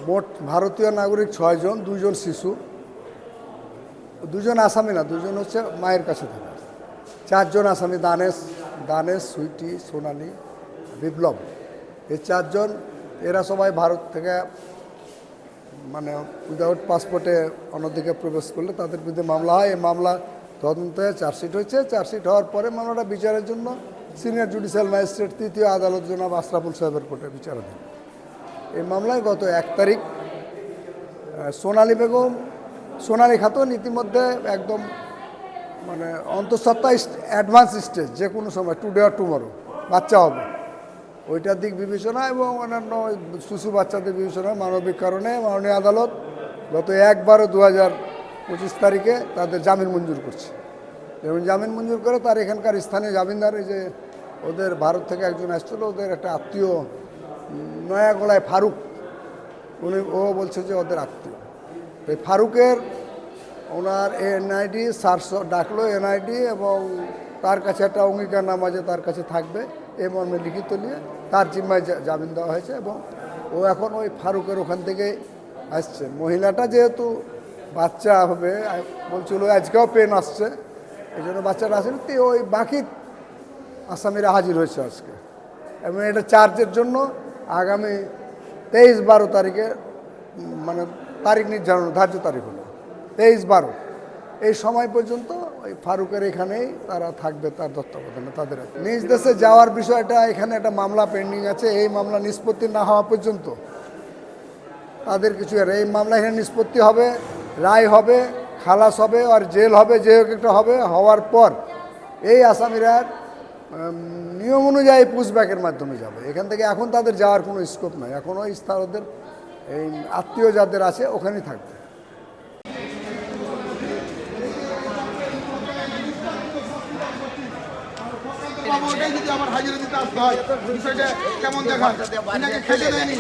মোট ভারতীয় নাগরিক 6 জন, 2 জন শিশু, 2 জন আসামি না, 2 জন হচ্ছে মায়ের কাছে থাকে। 4 জন আসামি, দানেশ, সুইটি, সোনালি, বিপ্লব। এই 4 জন, এরা সবাই ভারত থেকে মানে উইদাউট পাসপোর্টে অন্যদিকে প্রবেশ করলে তাদের বিরুদ্ধে মামলা হয়। এই মামলা তদন্তে চার্জশিট হয়েছে। চার্জশিট হওয়ার পরে মামলাটা বিচারের জন্য সিনিয়র জুডিশিয়াল ম্যাজিস্ট্রেট 3য় আদালত জনাব আশরাফুল সাহেবের কোর্টে বিচারাধীন। এই মামলায় গত 1 তারিখ সোনালী খাতুন ইতিমধ্যে একদম মানে অন্তঃসত্ত্বা অ্যাডভান্স স্টেজ, যে কোনো সময় টুডে আর টুমরো বাচ্চা হবে, ওইটার দিক বিবেচনা এবং অন্যান্য শিশু বাচ্চাদের বিবেচনা মানবিক কারণে মাননীয় আদালত গত 1/12/2025 তারিখে তাদের জামিন মঞ্জুর করছে। এবং জামিন মঞ্জুর করে তার এখানকার স্থানীয় জামিনদার, যে ওদের ভারত থেকে একজন আসছিল, ওদের একটা আত্মীয় নয়াগলায় ফারুক, ও বলছে যে ওদের আত্মীয়। এই ফারুকের ওনার এনআইডি ডাকলো, এনআইডি, এবং তার কাছে একটা অঙ্গীকারনামা যে তার কাছে থাকবে এই মর্মে লিখিত নিয়ে তার জিম্মায় জামিন দেওয়া হয়েছে। এবং ও এখন ওই ফারুকের ওখান থেকে আসছে। মহিলাটা যেহেতু বাচ্চা হবে বলছিল, আজকেও পেন আসছে, এই জন্য বাচ্চাটা আসেনি, তো ওই বাকি আসামিরা হাজির হয়েছে আজকে। এবং এটা চার্জের জন্য আগামী 23-12 তারিখে মানে তারিখ নির্ধারণ, ধার্য তারিখ হলো 23-12। এই সময় পর্যন্ত ওই ফারুকের এখানেই তারা থাকবে, তার তত্ত্বাবধানে। তাদের নিজ দেশে যাওয়ার বিষয়টা, এখানে একটা মামলা পেন্ডিং আছে। এই মামলা নিষ্পত্তি না হওয়া পর্যন্ত তাদের কিছু, এই মামলা এখানে নিষ্পত্তি হবে, রায় হবে, খালাস হবে আর জেল হবে, যে হোক একটা হবে। হওয়ার পর এই আসামিরা নিয়ম অনুযায়ী পুশব্যাকের মাধ্যমে যাবে এখান থেকে। এখন তাদের যাওয়ার কোনো স্কোপ নাই, এখন ওই ওদের এই আত্মীয় যাদের আছে ওখানেই থাকবে। ওটাই যদি আমার হাজিরা দিতে আসতে হয়, বিষয়টা কেমন দেখা, খেতে দেয়নি।